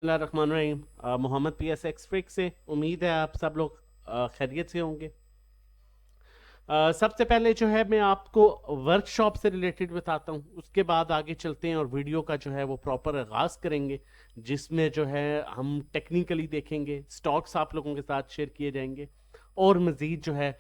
बिस्मिल्लाहिर्रहमानिर्रहीम। मोहम्मद पीएस एक्सफ्रिक से उम्मीद है आप सब लोग खैरियत से होंगे। सबसे पहले जो है मैं आपको वर्कशॉप से रिलेटेड बताता हूँ, उसके बाद आगे चलते हैं और वीडियो का जो है वो प्रॉपर आगाज करेंगे, जिसमें जो है हम टेक्निकली देखेंगे, स्टॉक्स आप लोगों के साथ शेयर किए जाएंगे और मज़ीद जो है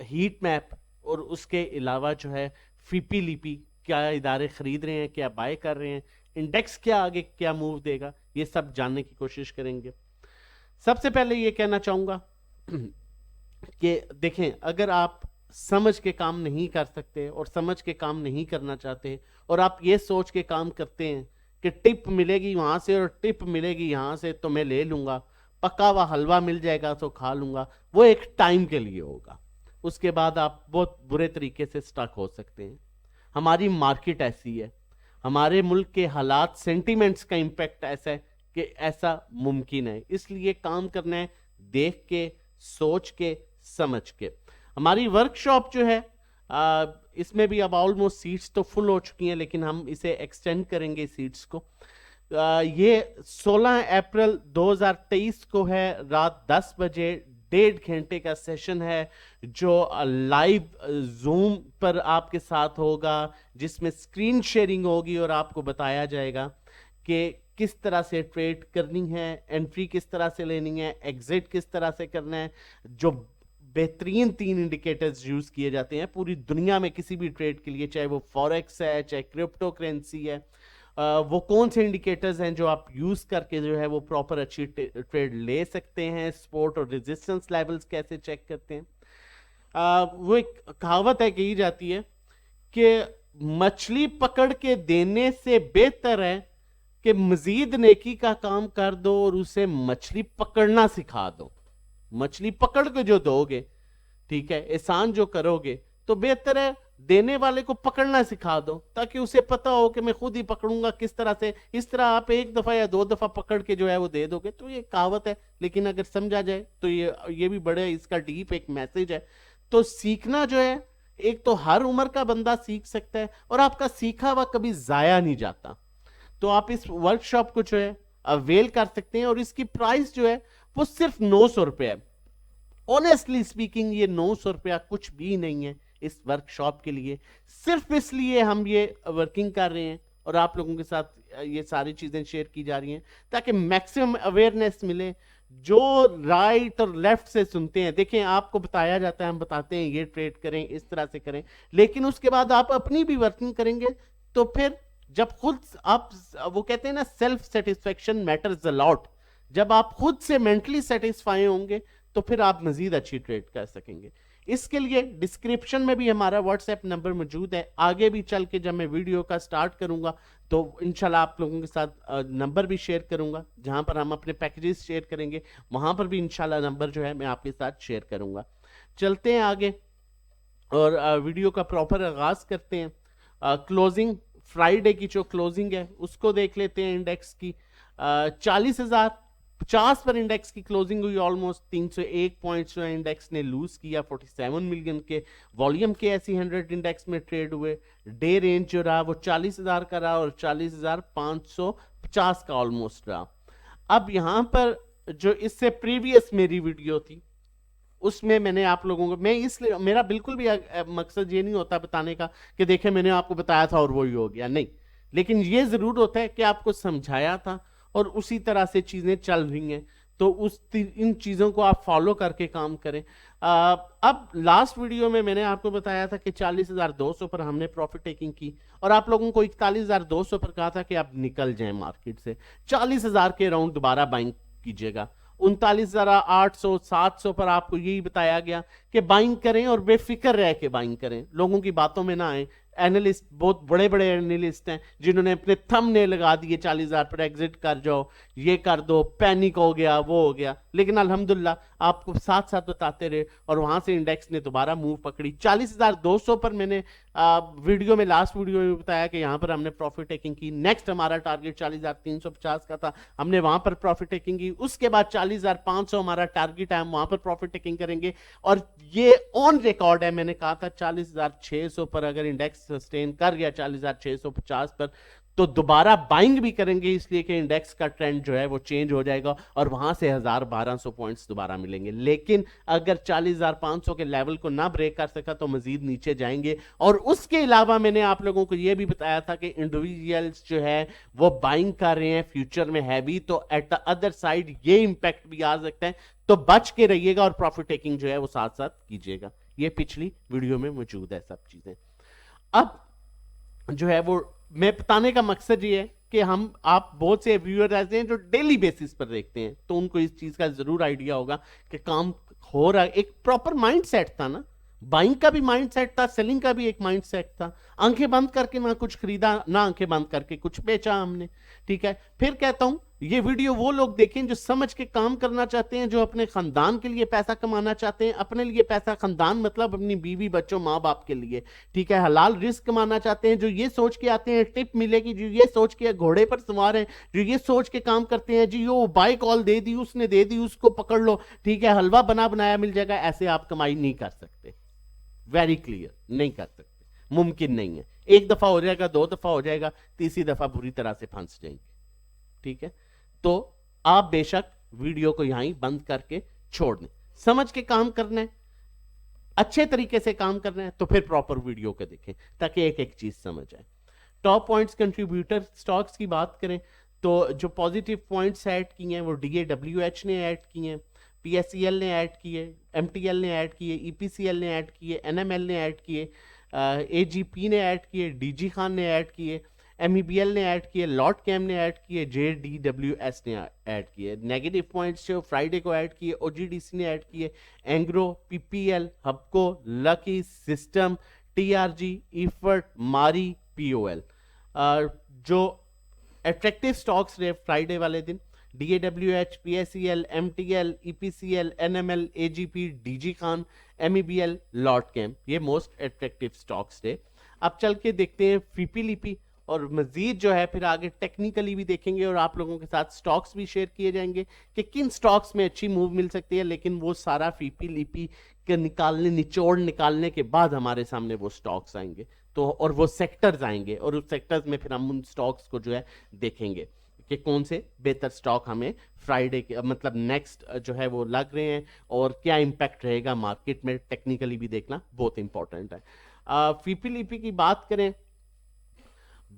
हीट मैप और उसके अलावा जो है फीपी लिपी क्या इदारे खरीद रहे हैं, क्या बाय कर रहे हैं, इंडेक्स क्या आगे क्या मूव देगा, ये सब जानने की कोशिश करेंगे। सबसे पहले ये कहना चाहूंगा कि देखें, अगर आप समझ के काम नहीं कर सकते और समझ के काम नहीं करना चाहते और आप ये सोच के काम करते हैं कि टिप मिलेगी वहां से और टिप मिलेगी यहां से तो मैं ले लूंगा, पका हुआ हलवा मिल जाएगा तो खा लूंगा, वो एक टाइम के लिए होगा, उसके बाद आप बहुत बुरे तरीके से स्टक हो सकते हैं। हमारी मार्केट ऐसी है, हमारे मुल्क के हालात, सेंटिमेंट्स का इंपैक्ट ऐसा है कि ऐसा मुमकिन है, इसलिए काम करना है देख के, सोच के, समझ के। हमारी वर्कशॉप जो है इसमें भी अब ऑलमोस्ट सीट्स तो फुल हो चुकी हैं, लेकिन हम इसे एक्सटेंड करेंगे सीट्स को। ये 16 अप्रैल 2023 को है, रात 10 बजे 1.5 घंटे का सेशन है जो लाइव जूम पर आपके साथ होगा, जिसमें स्क्रीन शेयरिंग होगी और आपको बताया जाएगा कि किस तरह से ट्रेड करनी है, एंट्री किस तरह से लेनी है, एग्जिट किस तरह से करना है। जो बेहतरीन 3 इंडिकेटर्स यूज किए जाते हैं पूरी दुनिया में किसी भी ट्रेड के लिए, चाहे वो फॉरेक्स है, चाहे क्रिप्टो करेंसी है, वो कौन से इंडिकेटर्स हैं जो आप यूज करके जो है वो प्रॉपर अच्छी ट्रेड ले सकते हैं, सपोर्ट और रेजिस्टेंस लेवल्स कैसे चेक करते हैं। वो एक कहावत है, कही जाती है कि मछली पकड़ के देने से बेहतर है कि मजीद नेकी का काम कर दो और उसे मछली पकड़ना सिखा दो। मछली पकड़ के जो दोगे, ठीक है, एहसान जो करोगे, तो बेहतर है देने वाले को पकड़ना सिखा दो, ताकि उसे पता हो कि मैं खुद ही पकड़ूंगा किस तरह से। इस तरह आप 1 दफा या 2 दफा पकड़ के जो है वो दे दोगे, तो ये कहावत है, लेकिन अगर समझा जाए तो ये भी बड़े इसका डीप एक मैसेज है। तो सीखना जो है, एक तो हर उम्र का बंदा सीख सकता है और आपका सीखा हुआ कभी जाया नहीं जाता। तो आप इस वर्कशॉप को जो है अवेल कर सकते हैं और इसकी प्राइस जो है वो सिर्फ 900 रुपये है। ऑनेस्टली स्पीकिंग ये 900 रुपया कुछ भी नहीं है इस वर्कशॉप के लिए। सिर्फ इसलिए हम ये वर्किंग कर रहे हैं और आप लोगों के साथ ये सारी चीजें शेयर की जा रही हैं ताकि मैक्सिमम अवेयरनेस मिले। जो राइट और लेफ्ट से सुनते हैं, देखें आपको बताया जाता है, हम बताते हैं ये ट्रेड करें, इस तरह से करें, लेकिन उसके बाद आप अपनी भी वर्किंग करेंगे तो फिर जब खुद आप, वो कहते हैं ना, self satisfaction matters a lot. जब आप खुद से मेंटली सेटिस्फाई होंगे तो फिर आप मजीद अच्छी ट्रेड कर सकेंगे। इसके लिए डिस्क्रिप्शन में भी हमारा व्हाट्सएप नंबर मौजूद है। आगे भी चल के जब मैं वीडियो का स्टार्ट करूंगा तो इंशाल्लाह आप लोगों के साथ नंबर भी शेयर करूंगा, जहां पर हम अपने पैकेजेस शेयर करेंगे, वहां पर भी इंशाल्लाह नंबर जो है मैं आपके साथ शेयर करूंगा। चलते हैं आगे और वीडियो का प्रॉपर आगाज करते हैं। क्लोजिंग फ्राइडे की जो क्लोजिंग है उसको देख लेते हैं। इंडेक्स की 40,050 पर इंडेक्स की क्लोजिंग हुई। ऑलमोस्ट 301 पॉइंट्स जो इंडेक्स ने लूज किया। 47 मिलियन के वॉल्यूम के ऐसी 100 इंडेक्स में ट्रेड हुए। डे रेंज जो रहा वो 40,000 का रहा और 40,550 का ऑलमोस्ट रहा। अब यहां पर जो इससे प्रीवियस मेरी वीडियो थी उसमें मैंने आप लोगों को, मैं इसलिए, मेरा बिल्कुल भी मकसद ये नहीं होता बताने का कि देखे मैंने आपको बताया था और वही हो गया, नहीं, लेकिन ये जरूर होता है कि आपको समझाया था और उसी तरह से चीजें चल रही हैं, तो इन चीजों को आप फॉलो करके काम करें। अब लास्ट वीडियो में मैंने आपको बताया था कि 40,200 पर हमने प्रॉफिट टेकिंग की और आप लोगों को 41,200 पर कहा था कि आप निकल जाएं मार्केट से, 40,000 के अराउंड दोबारा बाइंग कीजिएगा। 39,800 700 पर आपको यही बताया गया कि बाइंग करें और बेफिक्र रह के बाइंग करें, लोगों की बातों में ना आए। एनालिस्ट, बहुत बड़े बड़े एनालिस्ट हैं जिन्होंने अपने थंबनेल लगा दिए 40,000 पर एग्जिट कर जाओ, ये कर दो, पैनिक हो गया, वो हो गया, लेकिन अल्हम्दुलिल्लाह आपको साथ साथ बताते रहे और वहां से इंडेक्स ने दोबारा मूव पकड़ी। 40,200 पर मैंने वीडियो में, लास्ट वीडियो में बताया कि यहां पर हमने प्रॉफिट टेकिंग की। नेक्स्ट हमारा टारगेट 40,350 का था, हमने वहां पर प्रॉफिट टेकिंग की। उसके बाद 40,500 हमारा टारगेट है, हम वहां पर प्रॉफिट टेकिंग करेंगे और ये ऑन रिकॉर्ड है। मैंने कहा था 40,600 पर अगर इंडेक्स सस्टेन कर गया 40,650 पर तो दोबारा बाइंग भी करेंगे, इसलिए कि इंडेक्स का ट्रेंड जो है वो चेंज हो जाएगा और वहां से 1000-1200 पॉइंट्स दोबारा मिलेंगे। लेकिन अगर 40,500 के लेवल को ना ब्रेक कर सका तो मजीद नीचे जाएंगे। और उसके अलावा मैंने आप लोगों को यह भी बताया था कि इंडिविजुअल्स जो है वो बाइंग कर रहे हैं फ्यूचर में हैवी, तो एट द अदर साइड ये इंपैक्ट भी आ सकता है, तो बच के रहिएगा और प्रॉफिट टेकिंग जो है वो साथ साथ कीजिएगा। ये पिछली वीडियो में मौजूद है सब चीजें। अब जो है वो मैं बताने का मकसद ये है कि आप बहुत से व्यूअर ऐसे हैं जो डेली बेसिस पर देखते हैं, तो उनको इस चीज का जरूर आइडिया होगा कि काम हो रहा है। एक प्रॉपर माइंड सेट था ना, बाइंग का भी माइंड सेट था, सेलिंग का भी एक माइंड सेट था। आंखें बंद करके ना कुछ खरीदा, ना आंखें बंद करके कुछ बेचा हमने, ठीक है। फिर कहता हूं ये वीडियो वो लोग देखें जो समझ के काम करना चाहते हैं, जो अपने खानदान के लिए पैसा कमाना चाहते हैं, अपने लिए पैसा, खानदान मतलब अपनी बीवी बच्चों माँ बाप के लिए, ठीक है। हलाल रिस्क कमाना चाहते हैं, जो ये सोच के आते हैं टिप मिलेगी, जो ये सोच के घोड़े पर सवार है, जो ये सोच के काम करते हैं जी वो बाई कॉल दे दी उसने, दे दी उसको पकड़ लो, ठीक है, हलवा बना बनाया मिल जाएगा। ऐसे आप कमाई नहीं कर सकते, वेरी क्लियर, नहीं कर सकते, मुमकिन नहीं है। एक दफा हो जाएगा, दो दफा हो जाएगा, तीसरी दफा बुरी तरह से फंस जाएंगे, ठीक है। तो आप बेशक वीडियो को यहां ही बंद करके छोड़ दें। समझ के काम करना है, अच्छे तरीके से काम करना है, तो फिर प्रॉपर वीडियो को देखें ताकि एक एक चीज समझ आए। टॉप पॉइंट्स कंट्रीब्यूटर स्टॉक्स की बात करें तो जो पॉजिटिव पॉइंट्स ऐड किए हैं वो DAWH ने ऐड किए हैं, PSEL ने ऐड किए, MTL ने ऐड किए, EPCL ने ऐड किए, NML ने ऐड किए, AGP ने ऐड किए, DG खान ने ऐड किए, MEBL ने ऐड किए, लॉट कैम ने ऐड किए, JDWS ने ऐड किए। नेगेटिव पॉइंट्स जो फ्राइडे को ऐड किए, OGDC ने ऐड किए, Engro, PPL, Hubco, Lucky System, TRG, Efert, Mari, POL। जो अट्रैक्टिव स्टॉक्स रहे फ्राइडे वाले दिन, DAWH, PSEL, MTL, EPCL, NML, AGP, DG Khan, MEBL, Lotchem, ये मोस्ट अट्रैक्टिव स्टॉक्स थे। अब चल के देखते हैं फीपी लिपी, और मजीद जो है फिर आगे टेक्निकली भी देखेंगे और आप लोगों के साथ स्टॉक्स भी शेयर किए जाएंगे कि किन स्टॉक्स में अच्छी मूव मिल सकती है। लेकिन वो सारा फीपी लिपी के निचोड़ निकालने के बाद हमारे सामने वो स्टॉक्स आएंगे, तो और वो सेक्टर्स आएंगे, और उस सेक्टर्स में फिर हम उन स्टॉक्स को जो है देखेंगे कि कौन से बेहतर स्टॉक हमें फ्राइडे के मतलब नेक्स्ट जो है वो लग रहे हैं, और क्या इंपैक्ट रहेगा मार्केट में, टेक्निकली भी देखना बहुत इंपॉर्टेंट है। फीपी लिपी की बात करें,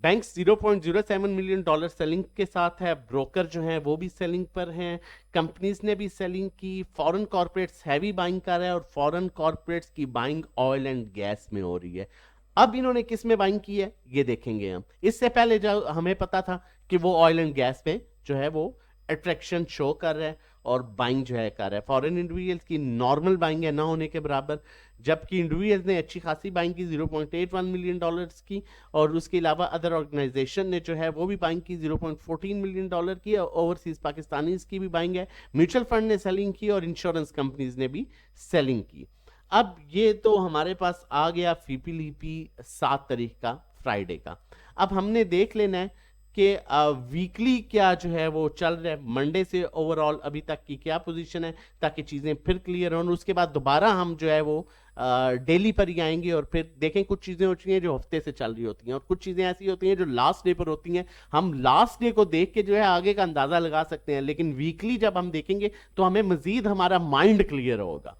बैंक $0.07 मिलियन सेलिंग के साथ है, ब्रोकर जो है वो भी सेलिंग पर हैं, कंपनीज ने भी सेलिंग की, फॉरेन कॉर्पोरेट्स हैवी बाइंग कर रहे हैं, और फॉरेन कॉर्पोरेट्स की बाइंग ऑयल एंड गैस में हो रही है। अब इन्होंने किस में बाइंग की है ये देखेंगे हम। इससे पहले जो हमें पता था कि वो ऑयल एंड गैस में जो है वो अट्रैक्शन शो कर रहा है और बाइंग जो है कर रहा है। फॉरेन इंडिविजुअल्स की नॉर्मल बाइंग है ना होने के बराबर, जबकि इंडिविजुअल्स ने अच्छी खासी बाइंग की $0.81 मिलियन की, और उसके अलावा अदर ऑर्गेनाइजेशन ने जो है वो भी बाइंग की $0.14 मिलियन की। ओवरसीज पाकिस्तानी की भी बाइंग है, म्यूचुअल फंड ने सेलिंग की, और इंश्योरेंस कंपनीज ने भी सेलिंग की। अब ये तो हमारे पास आ गया फीपी लीपी 7 तारीख का फ्राइडे का। अब हमने देख लेना है कि वीकली क्या जो है वो चल रहा है, मंडे से ओवरऑल अभी तक की क्या पोजीशन है, ताकि चीज़ें फिर क्लियर हों। उसके बाद दोबारा हम जो है वो डेली पर ही आएंगे और फिर देखें कुछ चीज़ें होती हैं जो हफ्ते से चल रही होती हैं, और कुछ चीज़ें ऐसी होती हैं जो लास्ट डे पर होती हैं। हम लास्ट डे को देख के जो है आगे का अंदाज़ा लगा सकते हैं, लेकिन वीकली जब हम देखेंगे तो हमें मजीद हमारा माइंड क्लियर होगा।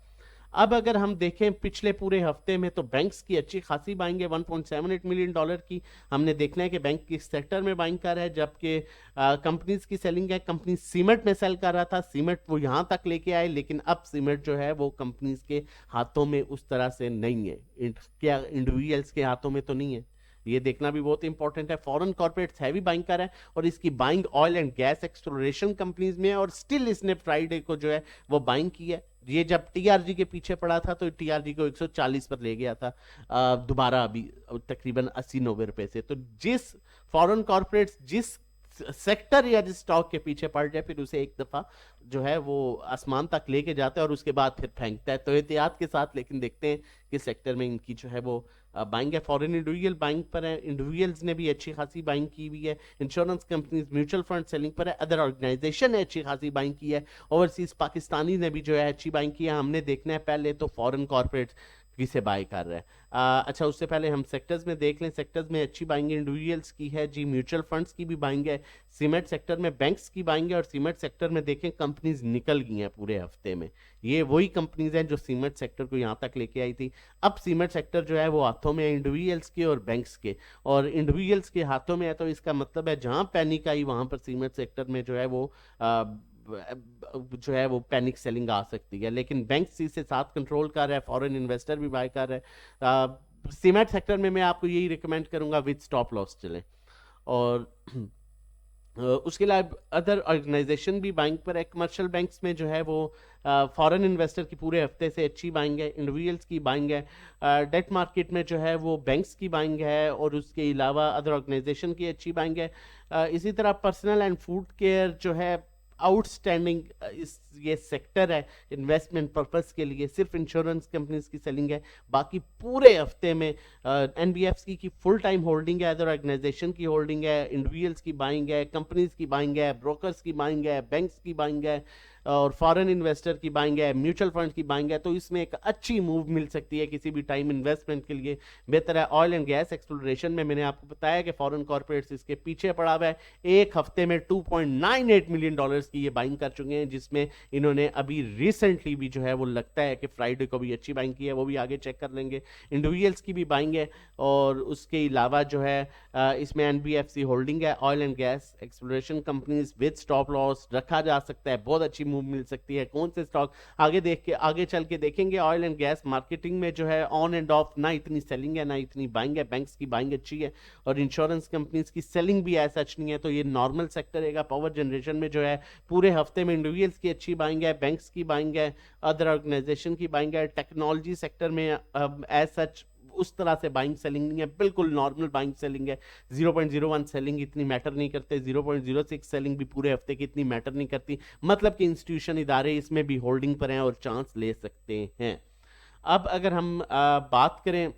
अब अगर हम देखें पिछले पूरे हफ्ते में, तो बैंक्स की अच्छी खासी बाइंग है $1.78 मिलियन की। हमने देखना है कि बैंक किस सेक्टर में बाइंग कर रहा है, जबकि कंपनीज की सेलिंग है। कंपनी सीमेंट में सेल कर रहा था, सीमेंट वो यहां तक लेके आए, लेकिन अब सीमेंट जो है वो कंपनीज के हाथों में उस तरह से नहीं है। क्या इंडिविजुअल्स के हाथों में तो नहीं है, ये देखना भी बहुत इंपॉर्टेंट है। फॉरेन कॉर्पोरेट्स हैवी बाइंग कर रहे हैं, और इसकी buying oil and gas exploration companies में है, और स्टिल इसने फ्राइडे को जो है वो बाइंग की है। ये जब टीआरजी के पीछे पड़ा था तो टीआरजी को 140 पर ले गया था, दोबारा अभी तकरीबन 80-90 रुपए से। तो जिस फॉरेन कॉर्पोरेट्स जिस सेक्टर या जिस स्टॉक के पीछे पड़ जाए, फिर उसे एक दफा जो है वो आसमान तक लेके जाता है और उसके बाद फिर फेंकता है। तो एहतियात के साथ लेकिन देखते हैं कि सेक्टर में इनकी जो है वो बाइंग है। फॉरेन इंडिविजुअल बाइंग पर है, इंडिविजुअल्स ने भी अच्छी खासी बाइंग की हुई है। Insurance companies mutual fund selling पर है, अदर ऑर्गेनाइजेशन ने अच्छी खासी बाइंग की है। ओवरसीज पाकिस्तानी ने भी जो है अच्छी बाइंग की है। हमने देखना है पहले तो फॉरेन कॉर्पोरेट्स किसे बाय कर रहा है। अच्छा, उससे पहले हम सेक्टर्स में देख लें। सेक्टर्स में अच्छी बाइंग इंडिविजुअल्स की है जी, म्यूचुअल फंड्स की भी बाइंग है, सीमेंट सेक्टर में बैंक्स की बाइंग है, और सीमेंट सेक्टर में देखें कंपनीज निकल गई हैं पूरे हफ्ते में। ये वही कंपनीज हैं जो सीमेंट सेक्टर को यहाँ तक लेके आई थी। अब सीमेंट सेक्टर जो है वो हाथों में है इंडिविजुअल्स के और बैंक्स के, और इंडिविजुअल्स के हाथों में है तो इसका मतलब है जहां पैनिक आई वहां पर सीमेंट सेक्टर में जो है वो जो है वो पैनिक सेलिंग आ सकती है। लेकिन बैंक इसे साथ कंट्रोल कर रहा है, फॉरेन इन्वेस्टर भी बाय कर रहा है। सीमेंट सेक्टर में मैं आपको यही रिकमेंड करूंगा विद स्टॉप लॉस चलें। और उसके अलावा अदर ऑर्गेनाइजेशन भी बाइंग पर है। कमर्शियल बैंक्स में जो है वो फॉरेन इन्वेस्टर की पूरे हफ्ते से अच्छी बाइंग है, इंडिविजुअल्स की बाइंग है। डेट मार्केट में जो है वो बैंक्स की बाइंग है, और उसके अलावा अदर ऑर्गेनाइजेशन की अच्छी बाइंग है। इसी तरह पर्सनल एंड फूड केयर जो है आउटस्टैंडिंग इस ये सेक्टर है इन्वेस्टमेंट पर्पस के लिए। सिर्फ इंश्योरेंस कंपनीज की सेलिंग है, बाकी पूरे हफ्ते में एनबीएफसी की फुल टाइम होल्डिंग है, अदर ऑर्गेनाइजेशन की होल्डिंग है, इंडिविजुअल्स की बाइंग है, कंपनीज की बाइंग है, ब्रोकर्स की बाइंग है, बैंक्स की बाइंग है, और फॉरेन इन्वेस्टर की बाइंग है, म्यूचुअल फंड की बाइंग है। तो इसमें एक अच्छी मूव मिल सकती है किसी भी टाइम इन्वेस्टमेंट के लिए, बेहतर है। ऑयल एंड गैस एक्सप्लोरेशन में मैंने आपको बताया कि फॉरेन कॉर्पोरेट्स इसके पीछे पड़ा हुआ है। एक हफ्ते में $2.98 मिलियन की ये बाइंग कर चुके हैं, जिसमें इन्होंने अभी रिसेंटली भी जो है वो लगता है कि फ्राइडे को भी अच्छी बाइंग की है, वो भी आगे चेक कर लेंगे। इंडिविजुअल्स की भी बाइंग है, और उसके अलावा जो है इसमें एनबीएफसी होल्डिंग है। Oil and gas exploration companies with stop loss रखा जा सकता है, बहुत अच्छी मूव मिल सकती है। कौन से स्टॉक आगे चल के देखेंगे। ऑयल एंड गैस मार्केटिंग में जो है ऑन एंड ऑफ ना इतनी सेलिंग है ना इतनी बाइंग है, बैंक्स की बाइंग अच्छी है, और इंश्योरेंस कंपनीज की सेलिंग भी ऐसा अच्छी नहीं है, तो ये नॉर्मल सेक्टर रहेगा। पावर जनरेशन में जो है पूरे हफ्ते में इंडिविजुअल्स की अच्छी बाइंग है, बैंक्स की बाइंग है, अदर ऑर्गेनाइजेशन की बाइंग है। टेक्नोलॉजी सेक्टर में एज सच उस तरह से बाइंग सेलिंग नहीं है, बिल्कुल नॉर्मल बाइंग सेलिंग है। 0.01 सेलिंग इतनी मैटर नहीं करते, 0.06 सेलिंग भी पूरे हफ्ते की इतनी मैटर नहीं करती। मतलब कि इंस्टीट्यूशन इदारे इसमें भी होल्डिंग पर हैं और चांस ले सकते हैं। अब अगर हम बात करें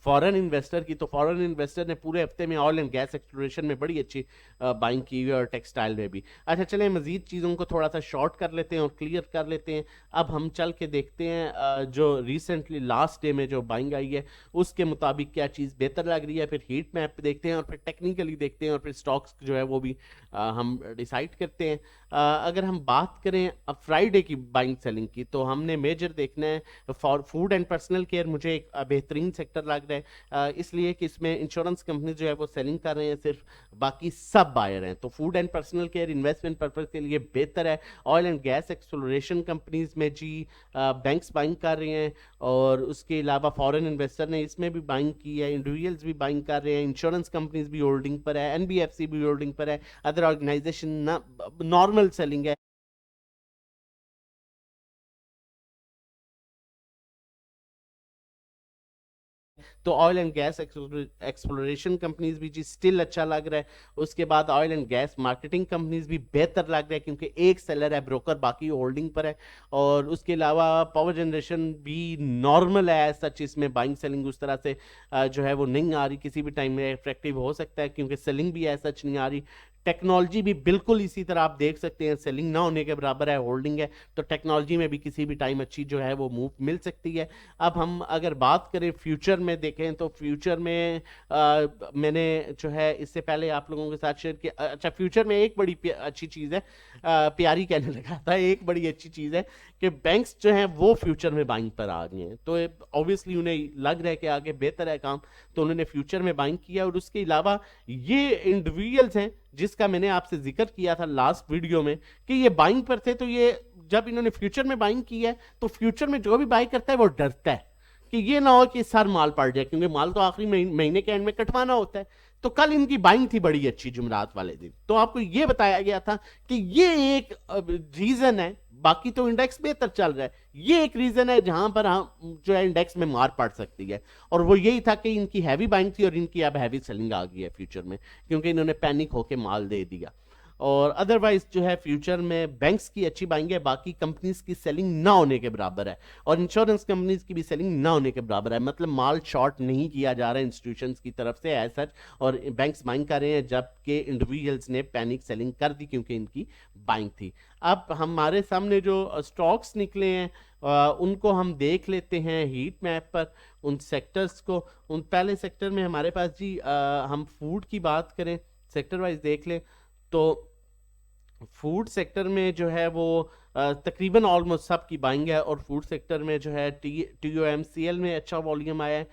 फॉरेन इन्वेस्टर की, तो फॉरेन इन्वेस्टर ने पूरे हफ्ते में ऑयल एंड गैस एक्सप्लोरेशन में बड़ी अच्छी बाइंग की हुई है, और टेक्सटाइल में भी। अच्छा, चलें मजीद चीज़ों को थोड़ा सा शॉर्ट कर लेते हैं और क्लियर कर लेते हैं। अब हम चल के देखते हैं जो रिसेंटली लास्ट डे में जो बाइंग आई है उसके मुताबिक क्या चीज़ बेहतर लग रही है, फिर हीट मैप देखते हैं, और फिर टेक्निकली देखते हैं, और फिर स्टॉक्स जो है वो भी हम डिसाइड करते हैं। अगर हम बात करें अब फ्राइडे की बाइंग सेलिंग की, तो हमने मेजर देखना है for food and personal care. मुझे एक बेहतरीन सेक्टर लग रहा है, इसलिए कि इसमें इंश्योरेंस कंपनी जो है वो सेलिंग कर रहे हैं सिर्फ, बाकी सब बायर हैं। तो food and personal care investment purpose के लिए बेहतर है। Oil and gas exploration companies में जी बैंक्स बाइंग कर रहे हैं, और उसके अलावा फॉरेन इन्वेस्टर ने इसमें भी बाइंग की है, इंडिविजुअल्स भी बाइंग कर रहे हैं, इंश्योरेंस कंपनीज भी होल्डिंग पर है, एनबीएफसी भी होल्डिंग पर है, अदर ऑर्गेनाइजेशन नॉर्मल सेलिंग है। तो oil and gas exploration companies भी जी स्टिल अच्छा लग रहा है। उसके बाद oil and gas marketing companies भी बेहतर लग रहा है, क्योंकि एक सेलर है, ब्रोकर बाकी होल्डिंग पर है। और उसके अलावा पावर जनरेशन भी नॉर्मल है सच, इसमें बाइंग सेलिंग उस तरह से जो है वो नहीं आ रही, किसी भी टाइम में इफेक्टिव हो सकता है, क्योंकि सेलिंग भी है सच नहीं आ रही। टेक्नोलॉजी भी बिल्कुल इसी तरह आप देख सकते हैं, सेलिंग ना होने के बराबर है, होल्डिंग है। तो टेक्नोलॉजी में भी किसी भी टाइम अच्छी जो है वो मूव मिल सकती है। अब हम अगर बात करें फ्यूचर में देखें, तो फ्यूचर में मैंने जो है इससे पहले आप लोगों के साथ शेयर किया। अच्छा, फ्यूचर में एक बड़ी अच्छी चीज़ है, प्यारी कहने लगा था, एक बड़ी अच्छी चीज़ है कि बैंक्स जो हैं वो फ्यूचर में बाइंग पर आ रही हैं। तो ऑब्वियसली उन्हें लग रहा है कि आगे बेहतर है काम, तो उन्होंने फ्यूचर में बाइंग किया। और उसके अलावा ये इंडिविजुअल्स हैं जिसका मैंने आपसे जिक्र किया था लास्ट वीडियो में कि ये बाइंग पर थे, तो ये जब इन्होंने फ्यूचर में बाइंग की है, तो फ्यूचर में जो भी बाई करता है वो डरता है कि ये ना हो कि सर माल पड़ जाए, क्योंकि माल तो आखिरी महीने के एंड में कटवाना होता है। तो कल इनकी बाइंग थी बड़ी अच्छी जुमरात वाले दिन, तो आपको ये बताया गया था कि ये एक रीजन है। बाकी तो इंडेक्स बेहतर चल रहा है, ये एक रीजन है जहां पर हम जो है इंडेक्स में मार पड़ सकती है, और वो यही था कि इनकी हैवी बाइंग थी और इनकी अब हैवी सेलिंग आ गई है फ्यूचर में, क्योंकि इन्होंने पैनिक होके माल दे दिया। और अदरवाइज जो है फ्यूचर में बैंक्स की अच्छी बाइंग है, बाकी कंपनीज की सेलिंग ना होने के बराबर है, और इंश्योरेंस कंपनीज की भी सेलिंग ना होने के बराबर है। मतलब माल शॉर्ट नहीं किया जा रहा है इंस्टीट्यूशंस की तरफ से एज सच, और बैंक्स बाइंग कर रहे हैं, जबकि इंडिविजुअल्स ने पैनिक सेलिंग कर दी क्योंकि इनकी बाइंग थी। अब हमारे सामने जो स्टॉक्स निकले हैं उनको हम देख लेते हैं हीट मैप पर, उन सेक्टर्स को। उन पहले सेक्टर में हमारे पास जी हम फूड की बात करें, सेक्टर वाइज देख लें तो फूड सेक्टर में जो है वो तकरीबन ऑलमोस्ट सब की बाइंग है, और फूड सेक्टर में जो है TOMCL में अच्छा वॉल्यूम आया है,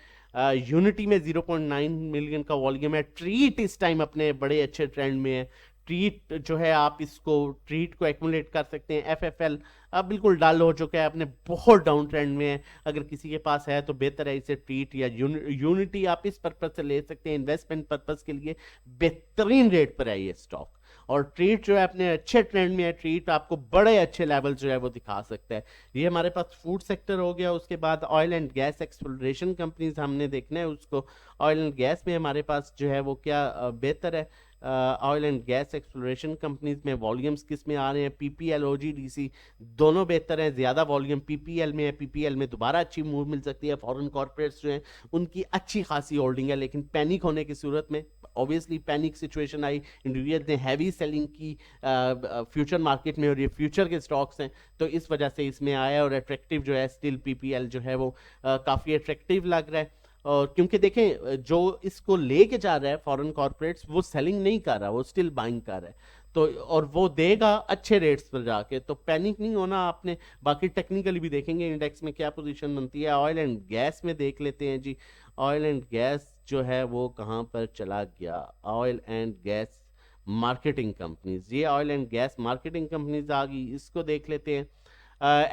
यूनिटी में 0.9 मिलियन का वॉल्यूम है। ट्रीट इस टाइम अपने बड़े अच्छे ट्रेंड में है। ट्रीट जो है आप इसको ट्रीट को एक्यूमुलेट कर सकते हैं। FFL अब बिल्कुल डल हो चुका है, अपने बहुत डाउन ट्रेंड में है। अगर किसी के पास है तो बेहतर है इसे ट्रीट या यूनिटी आप इस पर्पज से ले सकते हैं, इन्वेस्टमेंट पर्पज के लिए बेहतरीन रेट पर है ये स्टॉक। और ट्रीट जो है अपने अच्छे ट्रेंड में है, ट्रीट आपको बड़े अच्छे लेवल जो है वो दिखा सकता है। ये हमारे पास फूड सेक्टर हो गया। उसके बाद oil and gas exploration companies हमने देखना है उसको। ऑयल एंड गैस में हमारे पास जो है वो क्या बेहतर है, oil and gas exploration companies में वॉल्यूम्स किस में आ रहे हैं, PPL OGDC दोनों बेहतर हैं, ज़्यादा वॉल्यूम PPL में है। PPL में दोबारा अच्छी मूव मिल सकती है। फॉरेन कॉर्पोरेट्स जो हैं उनकी अच्छी खासी होल्डिंग है, लेकिन पैनिक होने की सूरत में, ऑब्वियसली पैनिक सिचुएशन आई, इंडिविजुअल्स ने हैवी सेलिंग की फ्यूचर मार्केट में, और ये फ्यूचर के स्टॉक्स हैं तो इस वजह से इसमें आया। और अट्रैक्टिव जो है स्टिल PPL जो है वो काफ़ी अट्रैक्टिव लग रहा है। और क्योंकि देखें जो इसको लेके जा रहा है फॉरेन कॉर्पोरेट्स, वो सेलिंग नहीं कर रहा, वो स्टिल बाइंग कर रहा है। तो और वो देगा अच्छे रेट्स पर जाके, तो पैनिक नहीं होना आपने। बाकी टेक्निकली भी देखेंगे इंडेक्स में क्या पोजीशन बनती है। ऑयल एंड गैस में देख लेते हैं जी। ऑयल एंड गैस जो है वो कहाँ पर चला गया, oil and gas marketing companies, ये oil and gas marketing companies आ गई, इसको देख लेते हैं।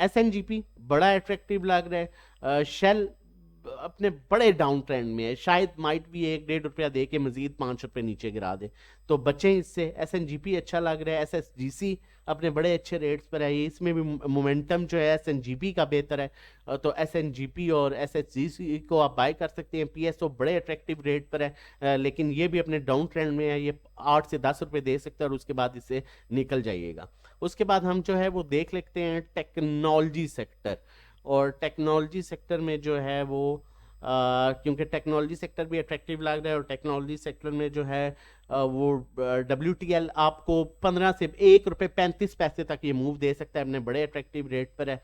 SNGP बड़ा अट्रैक्टिव लग रहा है। शेल अपने बड़े डाउन ट्रेंड में है, शायद माइट भी 1-1.5 रुपया दे के मजीद 5 रुपये नीचे गिरा दे, तो बचें इससे। SNGP अच्छा लग रहा है। SSGC अपने बड़े अच्छे रेट्स पर है, इसमें भी मोमेंटम जो है SNGP का बेहतर है, तो SNGP और SSGC को आप बाय कर सकते हैं। PSO बड़े अट्रैक्टिव रेट पर है, लेकिन ये भी अपने डाउन ट्रेंड में है, ये 8 से 10 रुपये दे सकता है और उसके बाद इससे निकल जाइएगा। उसके बाद हम जो है वो देख लेते हैं टेक्नोलॉजी सेक्टर। और टेक्नोलॉजी सेक्टर में जो है वो क्योंकि टेक्नोलॉजी सेक्टर भी अट्रैक्टिव लग रहा है, और टेक्नोलॉजी सेक्टर में जो है वो WTL आपको 15 से 1.35 रुपये तक ये मूव दे सकता है, अपने बड़े अट्रैक्टिव रेट पर है।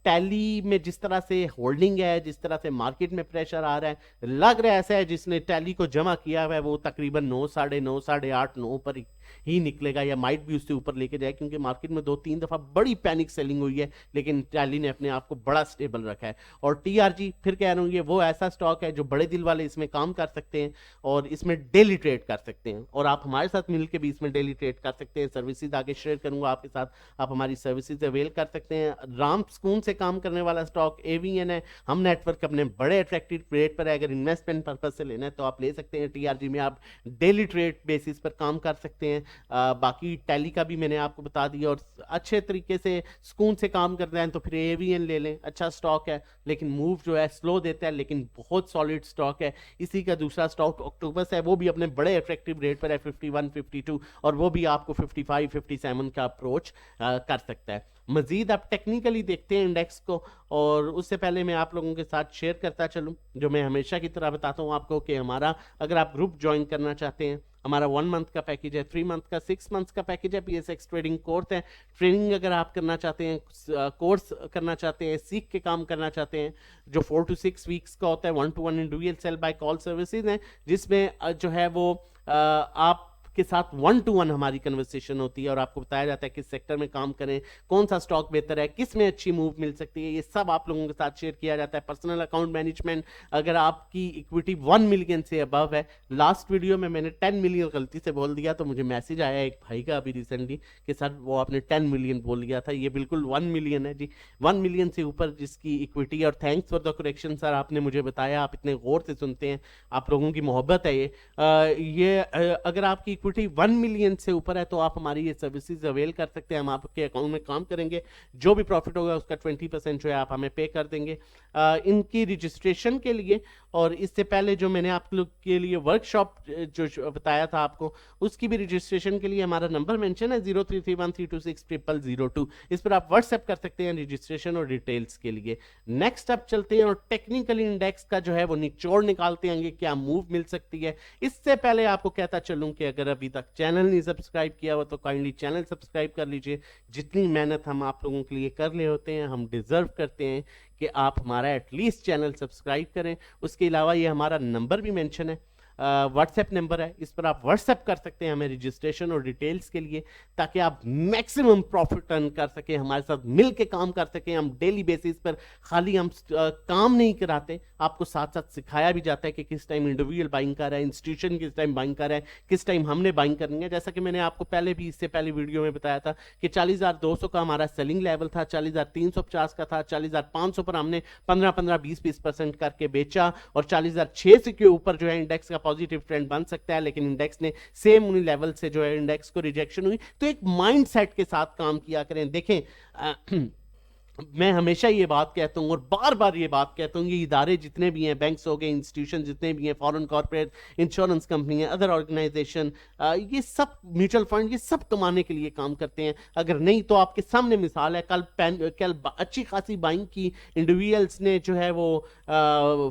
टैली में जिस तरह से होल्डिंग है, जिस तरह से मार्केट में प्रेशर आ रहा है, लग रहा है ऐसा है जिसने टैली को जमा किया हुआ है वो तकरीबन 9, 9.5, 8.5, 9 पर ही निकलेगा, या माइट भी उससे ऊपर लेके जाए, क्योंकि मार्केट में 2-3 दफा बड़ी पैनिक सेलिंग हुई है, लेकिन टैली ने अपने आप को बड़ा स्टेबल रखा है। और TRG फिर कह रहा हूँ, ये वो ऐसा स्टॉक है जो बड़े दिल वाले इसमें काम कर सकते हैं और इसमें डेली ट्रेड कर सकते हैं, और आप हमारे साथ मिलकर भी इसमें डेली ट्रेड कर सकते हैं। सर्विसेज आगे शेयर करूंगा आपके साथ, आप हमारी सर्विसेज अवेल कर सकते हैं। राम सुकून से काम करने वाला स्टॉक AVN है। हम नेटवर्क अपने बड़े अट्रैक्टिव रेट पर है, अगर इन्वेस्टमेंट पर्पज से लेना है तो आप ले सकते हैं। TRG में आप डेली ट्रेड बेसिस पर काम कर सकते हैं। बाकी टैली का भी मैंने आपको बता दिया, और अच्छे तरीके से सुकून से काम करते हैं तो फिर AVN ले लें, अच्छा स्टॉक है, लेकिन मूव जो है स्लो देता है, लेकिन बहुत सॉलिड स्टॉक है। इसी का दूसरा स्टॉक ऑक्टोबस है, वो भी अपने बड़े अट्रैक्टिव रेट पर है, 51, 52, और वो भी आपको 55, 57 का अप्रोच कर सकता है। मजीद आप टेक्निकली देखते हैं इंडेक्स को, और उससे पहले मैं आप लोगों के साथ शेयर करता चलूं जो मैं हमेशा की तरह बताता हूं आपको कि हमारा, अगर आप ग्रुप ज्वाइन करना चाहते हैं, हमारा 1 मंथ का पैकेज है, 3 मंथ का, 6 मंथ का पैकेज है। PSX ट्रेडिंग कोर्स है, ट्रेनिंग अगर आप करना चाहते हैं, कोर्स करना चाहते हैं, सीख के काम करना चाहते हैं, जो 4 to 6 वीक्स का होता है। 1-to-1 individual sell buy call services हैं, जिसमें जो है वो आप के साथ 1-to-1 हमारी कन्वर्सेशन होती है, और आपको बताया जाता है किस सेक्टर में काम करें, कौन सा स्टॉक बेहतर है, किस में अच्छी मूव मिल सकती है, ये सब आप लोगों के साथ शेयर किया जाता है। पर्सनल अकाउंट मैनेजमेंट, अगर आपकी इक्विटी 1 मिलियन से अबव है, लास्ट वीडियो में मैंने 10 मिलियन गलती से बोल दिया, तो मुझे मैसेज आया एक भाई का अभी रिसेंटली कि सर वो आपने 10 मिलियन बोल दिया था, ये बिल्कुल 1 मिलियन है जी। 1 मिलियन से ऊपर जिसकी इक्विटी, और thanks for the correction sir, आपने मुझे बताया, आप इतने गौर से सुनते हैं, आप लोगों की मोहब्बत है ये। अगर आपकी इक्विटी 1 मिलियन से ऊपर है तो आप हमारी ये सर्विसेज अवेल कर सकते हैं। हम आपके अकाउंट में काम करेंगे, जो भी प्रॉफिट होगा उसका 20% जो है आप हमें पे कर देंगे। इनकी रजिस्ट्रेशन के लिए, और इससे पहले जो मैंने आप लोग के लिए वर्कशॉप जो बताया था आपको, उसकी भी रजिस्ट्रेशन के लिए हमारा नंबर मेंशन है 0331326002। इस पर आप व्हाट्सएप कर सकते हैं रजिस्ट्रेशन और डिटेल्स के लिए। नेक्स्ट अब चलते हैं और टेक्निकल इंडेक्स का जो है वो निचोड़ निकालते हैं, क्या मूव मिल सकती है। इससे पहले आपको कहता चलूं कि अगर अभी तक चैनल नहीं सब्सक्राइब किया हुआ तो काइंडली चैनल सब्सक्राइब कर लीजिए। जितनी मेहनत हम आप लोगों के लिए कर रहे होते हैं, हम डिजर्व करते हैं कि आप हमारा एटलीस्ट चैनल सब्सक्राइब करें। उसके अलावा ये हमारा नंबर भी मेंशन है, व्हाट्सएप नंबर है, इस पर आप व्हाट्सएप कर सकते हैं हमें रजिस्ट्रेशन और डिटेल्स के लिए, ताकि आप मैक्सिमम प्रॉफिट अर्न कर सकें, हमारे साथ मिल के काम कर सकें। हम डेली बेसिस पर खाली हम काम नहीं कराते, आपको साथ साथ सिखाया भी जाता है कि किस टाइम इंडिविजुअल बाइंग कर रहा है, इंस्टीट्यूशन किस टाइम बाइंग कर रहा है, किस टाइम हमने बाइंग करनी है। जैसा कि मैंने आपको पहले भी इससे पहले वीडियो में बताया था कि 40,200 का हमारा सेलिंग लेवल था, 40,350 का था, 40,500 पर हमने 15-15 20% करके बेचा, और 40,600 के ऊपर जो है इंडेक्स का पॉजिटिव ट्रेंड बन सकता है, लेकिन इंडेक्स ने सेम उन्हीं लेवल से जो है इंडेक्स को रिजेक्शन हुई। तो एक माइंड सेट के साथ काम किया करें। देखें मैं हमेशा ये बात कहता हूं और बार बार ये बात कहता हूं, ये इदारे जितने भी हैं, बैंक्स हो गए, इंस्टीट्यूशन जितने भी हैं, फॉरेन कॉर्पोरेट, इंश्योरेंस कंपनी है, अदर ऑर्गेनाइजेशन, ये सब म्यूचुअल फंड, ये सब कमाने के लिए काम करते हैं। अगर नहीं तो आपके सामने मिसाल है, कल अच्छी खासी बाइंग की इंडिविजुअल्स ने जो है वो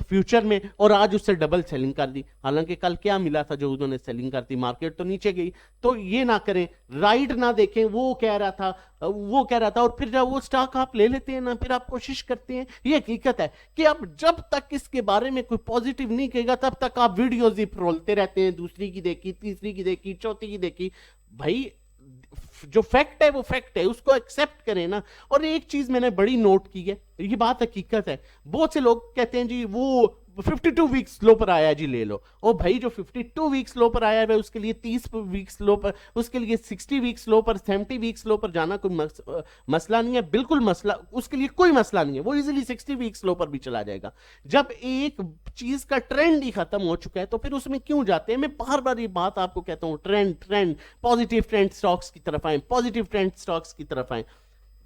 फ्यूचर में, और आज उससे डबल सेलिंग कर दी। हालांकि कल क्या मिला था जो उन्होंने सेलिंग कर दी, मार्केट तो नीचे गई। तो ये ना करें, राइट ना देखें, वो कह रहा था और फिर जब वो स्टॉक आप ले लेते हैं ना, फिर आप कोशिश करते हैं। ये हकीकत है कि आप जब तक इसके बारे में कोई पॉजिटिव नहीं कहेगा तब तक आप वीडियोज ही फरोलते रहते हैं, दूसरी की देखी, तीसरी की देखी, चौथी की देखी। भाई जो फैक्ट है वो फैक्ट है, उसको एक्सेप्ट करें ना। और एक चीज मैंने बड़ी नोट की है, ये बात हकीकत है, बहुत से लोग कहते हैं जी वो 52 वीक्स लो पर आया जी ले लो। ओ भाई जो 52 वीक्स लो पर आया है उसके लिए 30 वीक्स लो पर, उसके लिए 60 वीक्स लो पर, 70 वीक्स लो पर जाना कोई मसला नहीं है, बिल्कुल मसला, उसके लिए कोई मसला नहीं है, वो इजीली 60 वीक्स लो पर भी चला जाएगा। जब एक चीज का ट्रेंड ही खत्म हो चुका है तो फिर उसमें क्यों जाते हैं। मैं बार बार ये बात आपको कहता हूं, ट्रेंड पॉजिटिव ट्रेंड स्टॉक्स की तरफ आए, पॉजिटिव ट्रेंड स्टॉक्स की तरफ आए।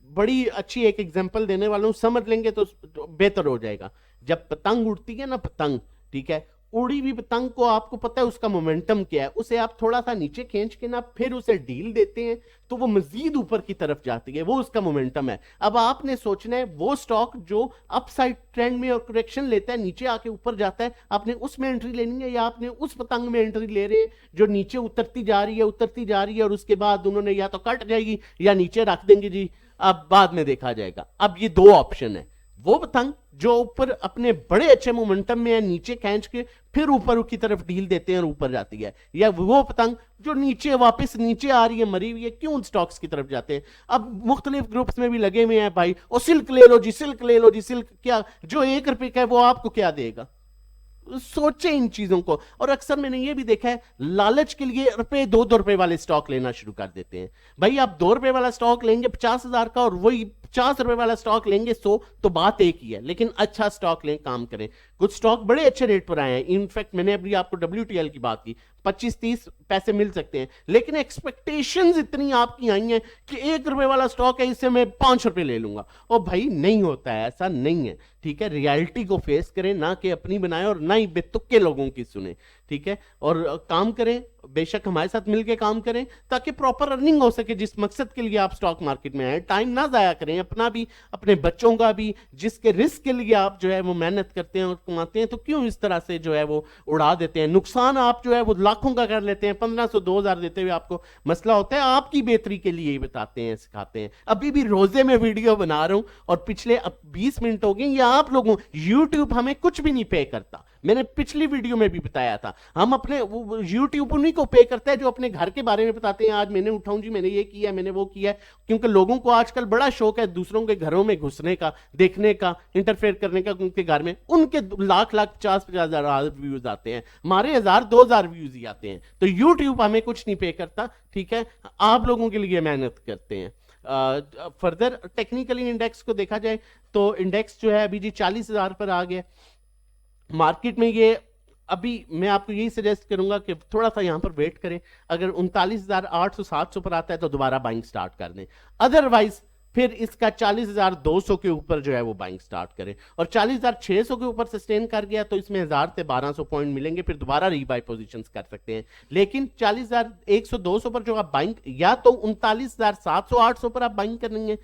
बड़ी अच्छी एक एग्जांपल देने वाला हूं, समझ लेंगे तो बेहतर हो जाएगा। जब पतंग उड़ती है ना, पतंग, ठीक है, उड़ी हुई पतंग को आपको पता है उसका मोमेंटम क्या है, उसे आप थोड़ा सा नीचे खींच के ना फिर उसे ढील देते हैं तो वो मजीद ऊपर की तरफ जाती है, वो उसका मोमेंटम है। अब आपने सोचना है वो स्टॉक जो अपसाइड ट्रेंड में और करेक्शन लेता है, नीचे आके ऊपर जाता है, आपने उसमें एंट्री लेनी है या आपने उस पतंग में एंट्री ले रहे हैं जो नीचे उतरती जा रही है और उसके बाद उन्होंने या तो कट जाएगी या नीचे रख देंगे जी, अब बाद में देखा जाएगा। अब ये दो ऑप्शन है, वो पतंग जो ऊपर अपने बड़े अच्छे मोमेंटम में है, नीचे खींच के फिर ऊपर की तरफ ढील देते हैं और ऊपर जाती है, या वो पतंग जो नीचे वापस नीचे आ रही है, मरी हुई है, क्यों स्टॉक्स की तरफ जाते हैं। अब मुख्तलिफ ग्रुप्स में भी लगे हुए हैं भाई, और सिल्क ले लो जी, सिल्क ले लो जी, सिल्क क्या जो 1 रुपए का है वो आपको क्या देगा। सोचे इन चीजों को। और अक्सर मैंने ये भी देखा है, लालच के लिए रुपए 2-2 रुपए वाले स्टॉक लेना शुरू कर देते हैं। भाई आप 2 रुपए वाला स्टॉक लेंगे 50,000 का और वही 50 रुपए वाला स्टॉक लेंगे 100, तो बात एक ही है, लेकिन अच्छा स्टॉक लें, काम करें। कुछ स्टॉक बड़े अच्छे रेट पर आए हैं, इनफैक्ट मैंने अभी आपको WTL की बात की, 25-30 पैसे मिल सकते हैं, लेकिन एक्सपेक्टेशंस इतनी आपकी आई हैं कि 1 रुपए वाला स्टॉक है, इससे मैं 5 रुपए ले लूंगा। और भाई नहीं होता है, ऐसा नहीं है, ठीक है। रियलिटी को फेस करें, ना कि अपनी बनाए और ना ही बेतुके लोगों की सुने, ठीक है। और काम करें, बेशक हमारे साथ मिलकर काम करें ताकि प्रॉपर अर्निंग हो सके, जिस मकसद के लिए आप स्टॉक मार्केट में आए। टाइम ना जाया करें, अपना भी अपने बच्चों का भी, जिसके रिस्क के लिए आप जो है वो मेहनत करते हैं और कमाते हैं, तो क्यों इस तरह से जो है वो उड़ा देते हैं। नुकसान आप जो है वो लाखों का कर लेते हैं, 1500-2000 देते हुए आपको मसला होता है। आपकी बेहतरी के लिए ही बताते हैं, सिखाते हैं। अभी भी रोजे में वीडियो बना रहा हूं और पिछले 20 मिनट हो गए, या आप लोगों, यूट्यूब हमें कुछ भी नहीं पे करता, मैंने पिछली वीडियो में भी बताया था। हम अपने यूट्यूब उन्हीं को पे करता है जो अपने घर के बारे में बताते हैं, आज मैंने उठाऊं जी, मैंने ये किया, मैंने वो किया, क्योंकि लोगों को आजकल बड़ा शौक है दूसरों के घरों में घुसने का, देखने का, इंटरफेयर करने का उनके घर में। उनके लाख 50-50 हजार व्यूज आते हैं, हमारे 1000-2000 व्यूज ही आते हैं। तो यूट्यूब हमें कुछ नहीं पे करता, ठीक है, आप लोगों के लिए मेहनत करते हैं। फर्दर टेक्निकली इंडेक्स को देखा जाए तो इंडेक्स जो है अभी जी 40,000 पर आ गया मार्केट में। ये अभी मैं आपको यही सजेस्ट करूंगा कि थोड़ा सा यहां पर वेट करें, अगर 39,800-700 पर आता है तो दोबारा बाइंग स्टार्ट कर दें, अदरवाइज फिर इसका 40,200 के ऊपर जो है वो बाइंग स्टार्ट करें। और 40,600 के ऊपर सस्टेन कर गया तो इसमें 1000 से 1200 पॉइंट मिलेंगे, फिर दोबारा रीबाई पोजीशंस कर सकते हैं। लेकिन 40,100-200 पर जो आप बाइंग, या तो 39,700-800 पर आप बाइंग करेंगे,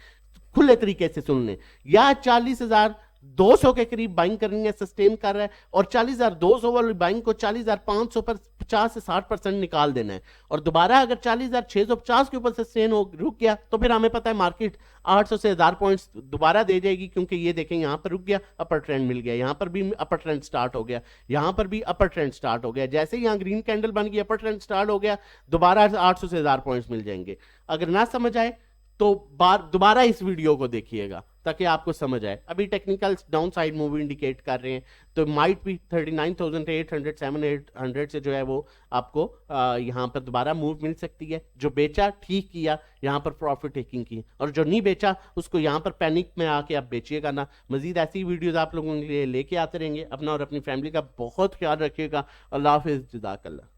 खुले तरीके से सुन लें, या 40,000 200 के करीब बाइंग करनी है, सस्टेन कर रहा है, और 40,200 वाली बाइंग को 40,500 पर 50 से 60% निकाल देना है, और दोबारा अगर 40,650 के ऊपर सस्टेन हो रुक गया तो फिर हमें पता है मार्केट 800 से 1000 पॉइंट्स दोबारा दे जाएगी, क्योंकि ये देखें यहां पर रुक गया, अपर ट्रेंड मिल गया, यहां पर भी अपर ट्रेंड स्टार्ट हो गया, यहां पर भी अपर ट्रेंड स्टार्ट हो गया, जैसे यहां ग्रीन कैंडल बन गई, अपर ट्रेंड स्टार्ट हो गया, दोबारा 800 से 1000 पॉइंट्स मिल जाएंगे। अगर ना समझ आए तो दोबारा इस वीडियो को देखिएगा ताकि आपको समझ आए। अभी technical down side move indicate कर रहे हैं, तो माइट भी 39,800 700 से जो है वो आपको यहाँ पर दोबारा मूव मिल सकती है। जो बेचा ठीक किया, यहाँ पर प्रॉफिट टेकिंग की, और जो नहीं बेचा उसको यहाँ पर पैनिक में आके आप बेचिएगा ना। मजीद ऐसी वीडियोस आप लोगों के लिए लेके आते रहेंगे। अपना और अपनी फैमिली का बहुत ख्याल रखिएगा। अल्लाह हाफिज़, जज़ाकल्लाह।